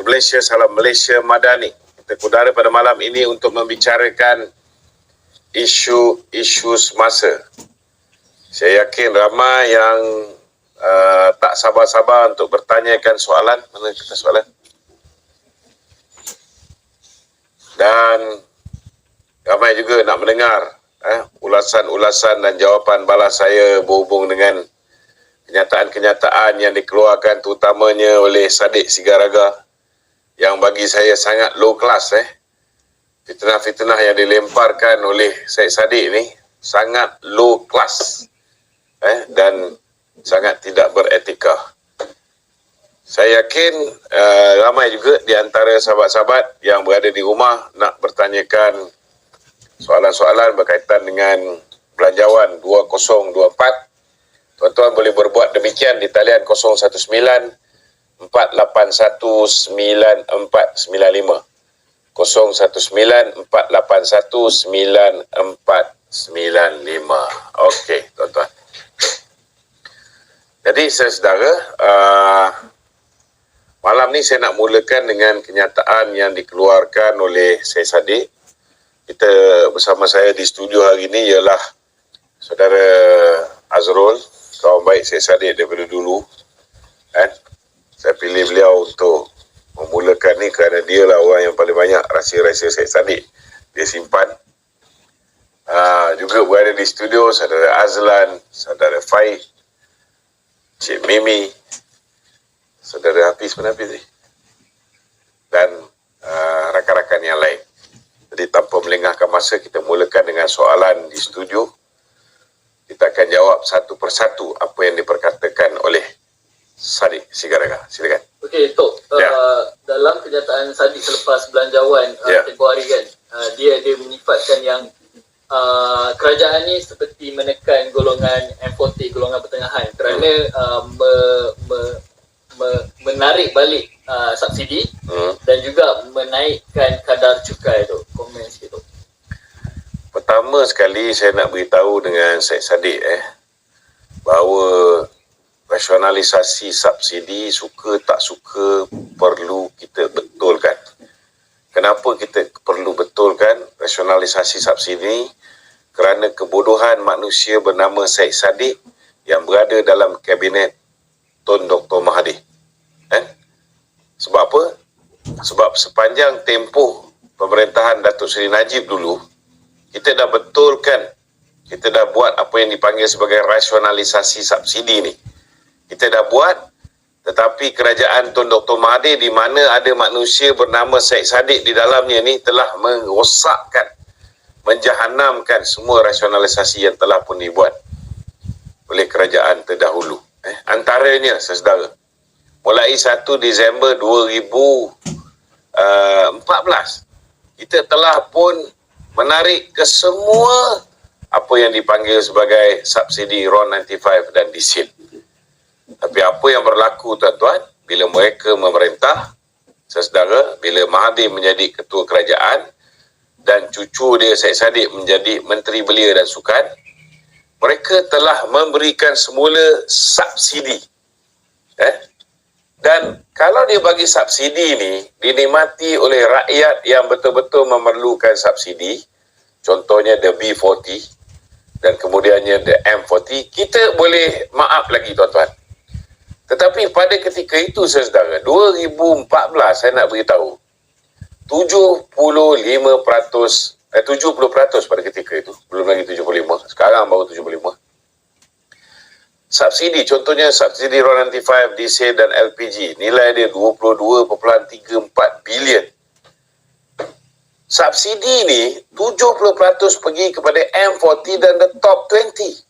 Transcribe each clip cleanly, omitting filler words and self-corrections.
Malaysia, salam Malaysia Madani. Kita kudara pada malam ini untuk membicarakan isu-isu semasa. Saya yakin ramai yang tak sabar-sabar untuk bertanyakan soalan. Mana kita soalan? Dan ramai juga nak mendengar ulasan-ulasan dan jawapan balas saya berhubung dengan kenyataan-kenyataan yang dikeluarkan terutamanya oleh Sadiq Sigaraga yang bagi saya sangat low class. Fitnah-fitnah yang dilemparkan oleh Syed Sadiq ni sangat low class dan sangat tidak beretika. Saya yakin ramai juga di antara sahabat-sahabat yang berada di rumah nak bertanyakan soalan-soalan berkaitan dengan belanjawan 2024. Tuan-tuan boleh berbuat demikian di talian 019-481-9495. 019-481-9495. Okey, tuan-tuan. Jadi, saudara, malam ni saya nak mulakan dengan kenyataan yang dikeluarkan oleh Syed Sadiq. Kita bersama saya di studio hari ini ialah saudara Azrul, kawan baik Syed Sadiq daripada dulu. Saya pilih beliau untuk memulakan ni kerana dia lah orang yang paling banyak rahsia-rahsia Syed Sadiq dia simpan. Juga berada di studio saudara Azlan, saudara Faik, Cik Mimi, saudara Hafiz ni, dan rakan-rakan yang lain. Jadi tanpa melengahkan masa, kita mulakan dengan soalan di studio. Kita akan jawab satu persatu apa yang diperkatakan oleh Sadiq Sigaraga. Silakan. Okey, Tok. Dalam kenyataan Sadiq selepas belanjawan Februari kan, dia menyifatkan yang kerajaan ni seperti menekan golongan M40, golongan pertengahan kerana menarik balik subsidi dan juga menaikkan kadar cukai tu. Komen sikit tu. Pertama sekali saya nak beritahu dengan Syed Sadiq bahawa rasionalisasi subsidi, suka tak suka, perlu kita betulkan. Kenapa kita perlu betulkan rasionalisasi subsidi? Kerana kebodohan manusia bernama Syed Sadiq yang berada dalam kabinet Tun Dr. Mahathir. Sebab apa? Sebab sepanjang tempoh pemerintahan Datuk Seri Najib dulu, kita dah betulkan, kita dah buat apa yang dipanggil sebagai rasionalisasi subsidi ni. Kita dah buat, tetapi kerajaan Tun Dr. Mahathir di mana ada manusia bernama Syed Sadiq di dalamnya ni telah merosakkan, menjahanamkan semua rasionalisasi yang telah pun dibuat oleh kerajaan terdahulu. Antaranya, saudara, mulai 1 Disember 2014, kita telah pun menarik ke semua apa yang dipanggil sebagai subsidi RON 95 dan diesel. Tapi apa yang berlaku, tuan-tuan, bila mereka memerintah, saudara, bila Mahathir menjadi ketua kerajaan dan cucu dia Syed Sadiq menjadi Menteri Belia dan Sukan, mereka telah memberikan semula subsidi. Dan kalau dia bagi subsidi ni dinikmati oleh rakyat yang betul-betul memerlukan subsidi, contohnya the B40 dan kemudiannya the M40, kita boleh maaf lagi, tuan-tuan. Tetapi pada ketika itu, saudara, 2014, saya nak beritahu, 70% pada ketika itu, belum lagi 75, sekarang baru 75. Subsidi, contohnya subsidi RON 95, diesel dan LPG, nilai dia 22.34 bilion. Subsidi ni 70% pergi kepada M40 dan the top 20.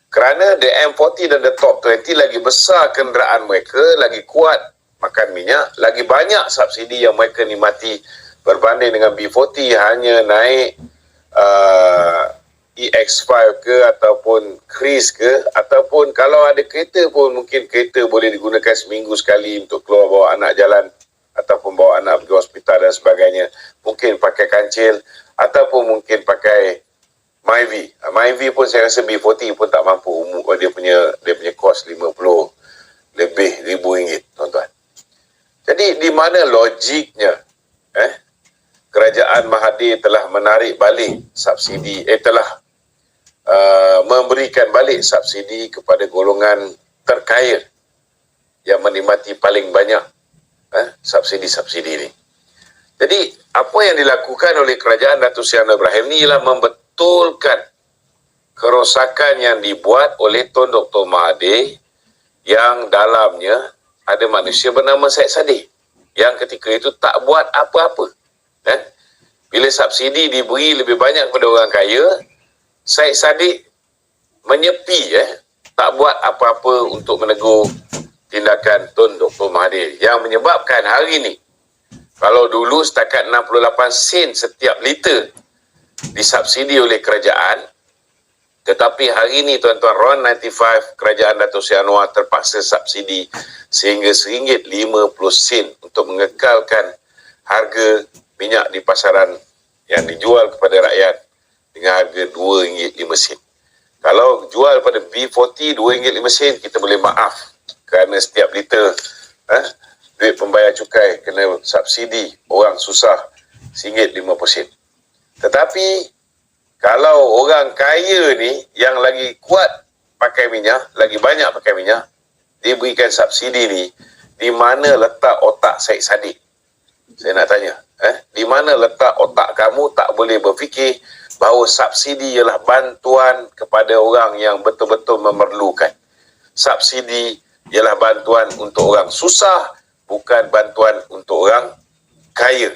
Kerana the M40 dan the top 20 lagi besar kenderaan mereka, lagi kuat makan minyak, lagi banyak subsidi yang mereka nikmati berbanding dengan B40 hanya naik EX5 ke ataupun Kris ke, ataupun kalau ada kereta pun mungkin kereta boleh digunakan seminggu sekali untuk keluar bawa anak jalan ataupun bawa anak pergi hospital dan sebagainya. Mungkin pakai kancil ataupun mungkin pakai Myvi. Myvi pun saya rasa B40 pun tak mampu. Dia punya kos 50 lebih RM1,000, tuan-tuan. Jadi di mana logiknya kerajaan Mahathir telah menarik balik subsidi, telah memberikan balik subsidi kepada golongan terkaya yang menikmati paling banyak subsidi-subsidi ini. Jadi apa yang dilakukan oleh kerajaan Datuk Seri Anwar Ibrahim ni ialah membetulkan kerosakan yang dibuat oleh Tun Dr. Mahathir yang dalamnya ada manusia bernama Syed Saddiq yang ketika itu tak buat apa-apa. Bila subsidi diberi lebih banyak kepada orang kaya, Syed Saddiq menyepi, tak buat apa-apa untuk menegur tindakan Tun Dr. Mahathir yang menyebabkan hari ini kalau dulu setakat 68 sen setiap liter disubsidi oleh kerajaan, tetapi hari ini tuan-tuan, RON 95 kerajaan Datuk Seri Anwar terpaksa subsidi sehingga RM1.50 untuk mengekalkan harga minyak di pasaran yang dijual kepada rakyat dengan harga RM2.05. Kalau jual pada B40 RM2.05, kita boleh maaf kerana setiap liter duit pembayar cukai kena subsidi orang susah RM1.50. Tetapi kalau orang kaya ni yang lagi kuat pakai minyak, lagi banyak pakai minyak, diberikan subsidi ni, di mana letak otak Syed Saddiq? Saya nak tanya, di mana letak otak kamu tak boleh berfikir bahawa subsidi ialah bantuan kepada orang yang betul-betul memerlukan. Subsidi ialah bantuan untuk orang susah, bukan bantuan untuk orang kaya.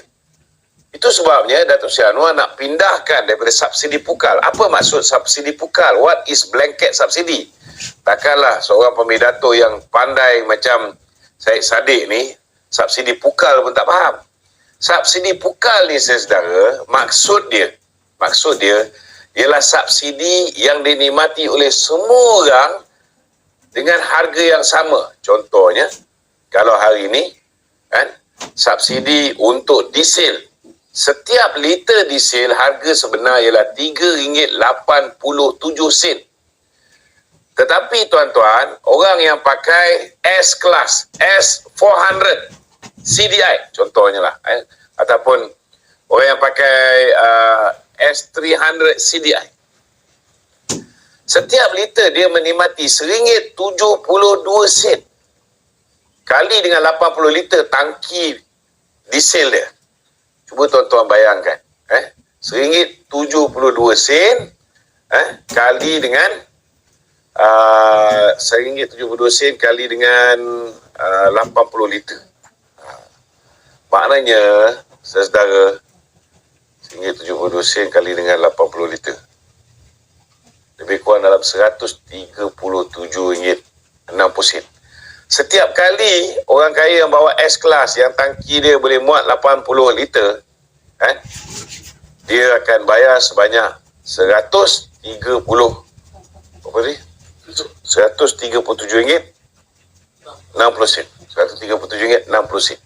Itu sebabnya Datuk Seri Anwar nak pindahkan daripada subsidi pukal. Apa maksud subsidi pukal? What is blanket subsidi? Takkanlah seorang pemidato yang pandai macam Syed Saddiq ni, subsidi pukal pun tak faham. Subsidi pukal ni, saudara, maksud dia ialah subsidi yang dinikmati oleh semua orang dengan harga yang sama. Contohnya, kalau hari ini subsidi untuk diesel, setiap liter diesel harga sebenar ialah RM3.87. Tetapi tuan-tuan, orang yang pakai S-Class, S400 CDI contohnya lah, ataupun orang yang pakai S300 CDI, setiap liter dia menikmati RM1.72 kali dengan 80 liter tangki diesel dia. Cuba tuan-tuan bayangkan, RM1.72 kali dengan RM1.72 kali dengan 80 liter. Maknanya, saudara, RM1.72 kali dengan 80 liter, lebih kurang dalam RM137.60. Setiap kali orang kaya yang bawa S-Class yang tangki dia boleh muat 80 liter, dia akan bayar sebanyak RM137.60. RM137.60.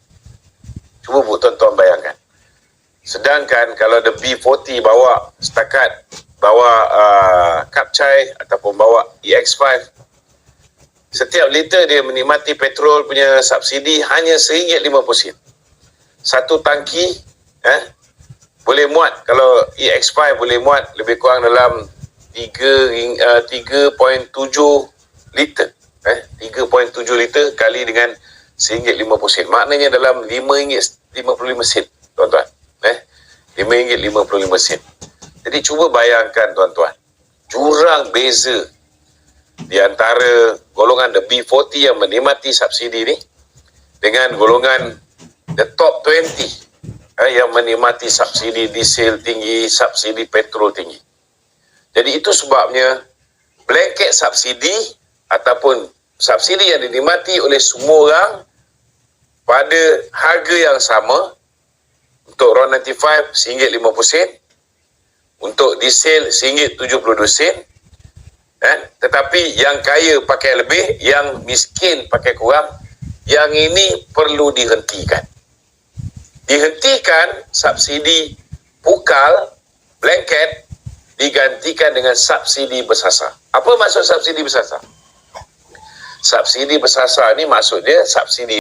Cuba tuan-tuan bayangkan. Sedangkan kalau the B40 bawa setakat bawa Kapcai ataupun bawa EX5, setiap liter dia menikmati petrol punya subsidi hanya RM1.50. Satu tangki boleh muat, kalau EX5 boleh muat lebih kurang dalam 3.7 liter. 3.7 liter kali dengan RM1.50. Maknanya dalam RM5.55, tuan-tuan. RM5.55. Jadi cuba bayangkan, tuan-tuan, jurang beza di antara golongan the B40 yang menikmati subsidi ni dengan golongan the top 20 yang menikmati subsidi diesel tinggi, subsidi petrol tinggi. Jadi itu sebabnya blanket subsidi ataupun subsidi yang dinikmati oleh semua orang pada harga yang sama. Untuk RON 95 RM1.50, untuk diesel RM1.72, tetapi yang kaya pakai lebih, yang miskin pakai kurang. Yang ini perlu dihentikan. Dihentikan subsidi pukal, blanket, digantikan dengan subsidi bersasar. Apa maksud subsidi bersasar? Subsidi bersasar ni maksud dia subsidi